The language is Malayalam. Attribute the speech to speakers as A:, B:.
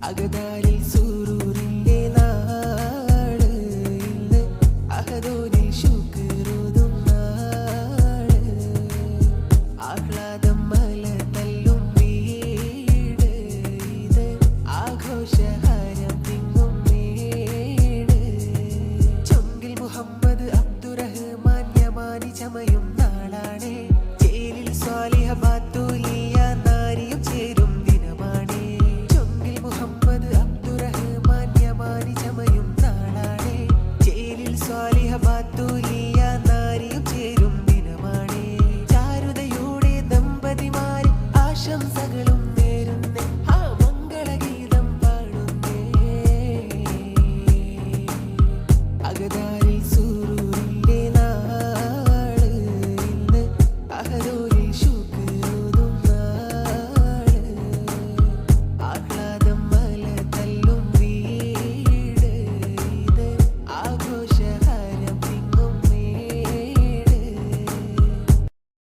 A: അകതാരിൽ സൂരൂരിന്റെ നാട് ഇന്ന് അഹദോരിൽ ശുക്രോതും നാട് ആഹ്ലാദം മല തല്ലും വീട് ഇത് ആഘോഷ